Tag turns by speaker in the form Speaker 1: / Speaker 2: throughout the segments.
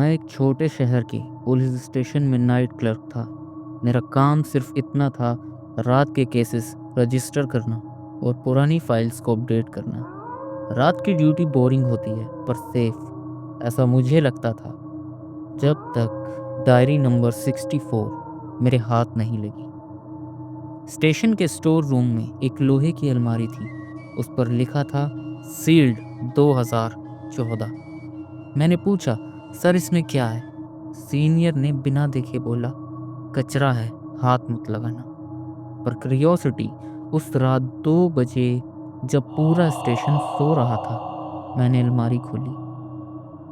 Speaker 1: मैं एक छोटे शहर के पुलिस स्टेशन में नाइट क्लर्क था। मेरा काम सिर्फ इतना था, रात के केसेस रजिस्टर करना और पुरानी फाइल्स को अपडेट करना। रात की ड्यूटी बोरिंग होती है पर सेफ, ऐसा मुझे लगता था, जब तक डायरी नंबर 64 मेरे हाथ नहीं लगी। स्टेशन के स्टोर रूम में एक लोहे की अलमारी थी। उस पर लिखा था सील्ड 2014। मैंने पूछा, सर इसमें क्या है? सीनियर ने बिना देखे बोला, कचरा है, हाथ मत लगाना। पर क्यूरियोसिटी, उस रात 2 बजे जब पूरा स्टेशन सो रहा था, मैंने अलमारी खोली।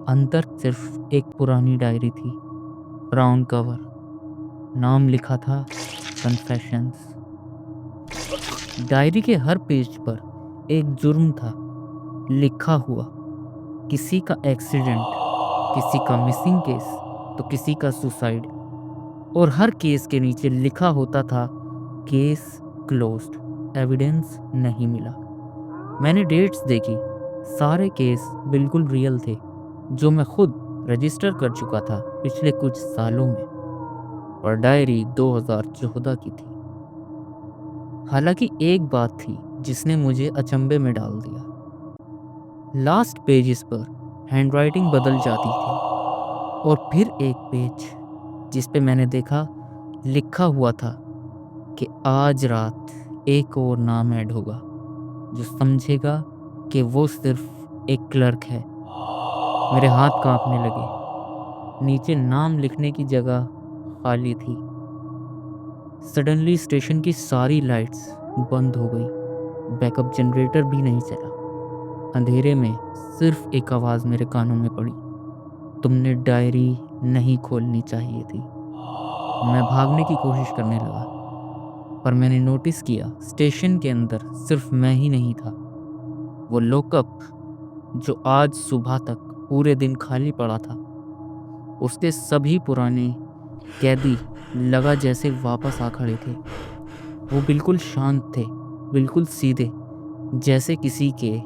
Speaker 1: अंदर सिर्फ एक पुरानी डायरी थी, ब्राउन कवर, नाम लिखा था कन्फेशंस। डायरी के हर पेज पर एक जुर्म था लिखा हुआ, किसी का एक्सीडेंट, किसी का मिसिंग केस, तो किसी का सुसाइड। और हर केस के नीचे लिखा होता था केस क्लोज्ड, एविडेंस नहीं मिला। मैंने डेट्स देखी, सारे केस बिल्कुल रियल थे, जो मैं खुद रजिस्टर कर चुका था पिछले कुछ सालों में। और डायरी 2014 की थी। हालांकि एक बात थी जिसने मुझे अचंभे में डाल दिया। लास्ट पेजेस पर हैंडराइटिंग बदल जाती थी, और फिर एक पेज जिस पे मैंने देखा, लिखा हुआ था कि आज रात एक और नाम ऐड होगा, जो समझेगा कि वो सिर्फ एक क्लर्क है। मेरे हाथ कांपने लगे। नीचे नाम लिखने की जगह खाली थी। सडनली स्टेशन की सारी लाइट्स बंद हो गई, बैकअप जनरेटर भी नहीं चला। अंधेरे में सिर्फ एक आवाज़ मेरे कानों में पड़ी, तुमने डायरी नहीं खोलनी चाहिए थी। मैं भागने की कोशिश करने लगा, पर मैंने नोटिस किया स्टेशन के अंदर सिर्फ मैं ही नहीं था। वो लॉकअप जो आज सुबह तक पूरे दिन खाली पड़ा था, उसके सभी पुराने कैदी लगा जैसे वापस आ खड़े थे। वो बिल्कुल शांत थे, बिल्कुल सीधे, जैसे किसी के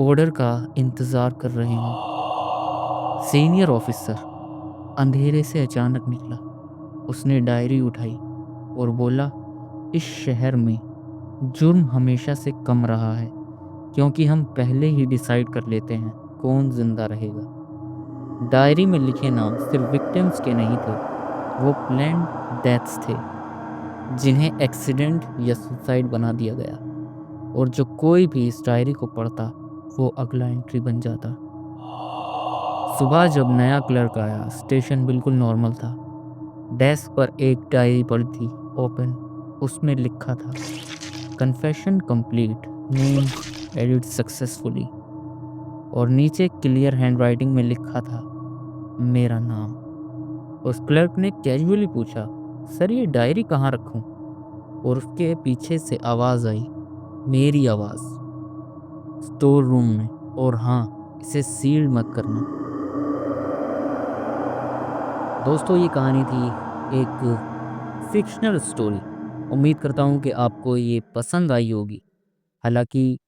Speaker 1: ऑर्डर का इंतज़ार कर रहे हों। सीनियर ऑफिसर अंधेरे से अचानक निकला। उसने डायरी उठाई और बोला, इस शहर में जुर्म हमेशा से कम रहा है, क्योंकि हम पहले ही डिसाइड कर लेते हैं कौन जिंदा रहेगा। डायरी में लिखे नाम सिर्फ विक्टिम्स के नहीं थे, वो प्लान्ड डेथ्स थे, जिन्हें एक्सीडेंट या सुसाइड बना दिया गया। और जो कोई भी इस डायरी को पढ़ता, वो अगला एंट्री बन जाता। सुबह जब नया क्लर्क आया, स्टेशन बिल्कुल नॉर्मल था। डेस्क पर एक डायरी पड़ी थी, ओपन। उसमें लिखा था confession complete, name edit successfully. और नीचे क्लियर हैंडराइटिंग में लिखा था मेरा नाम। उस क्लर्क ने कैजुअली पूछा, सर ये डायरी कहाँ रखूं? और उसके पीछे से आवाज़ आई, मेरी आवाज़, स्टोर रूम में। और हाँ, इसे सील्ड मत करना। दोस्तों, ये कहानी थी एक फिक्शनल स्टोरी। उम्मीद करता हूँ कि आपको ये पसंद आई होगी। हालांकि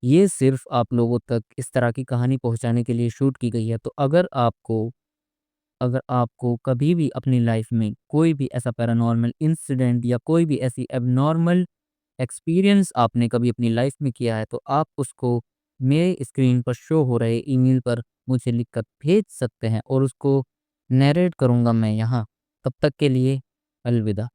Speaker 1: ये सिर्फ आप लोगों तक इस तरह की कहानी पहुंचाने के लिए शूट की गई है। तो अगर आपको कभी भी अपनी लाइफ में कोई भी ऐसा पैरानॉर्मल इंसिडेंट या कोई भी ऐसी एबनॉर्मल एक्सपीरियंस आपने कभी अपनी लाइफ में किया है, तो आप उसको मेरे स्क्रीन पर शो हो रहे ईमेल पर मुझे लिखकर भेज सकते हैं, और उसको नरेट करूँगा मैं यहाँ। तब तक के लिए अलविदा।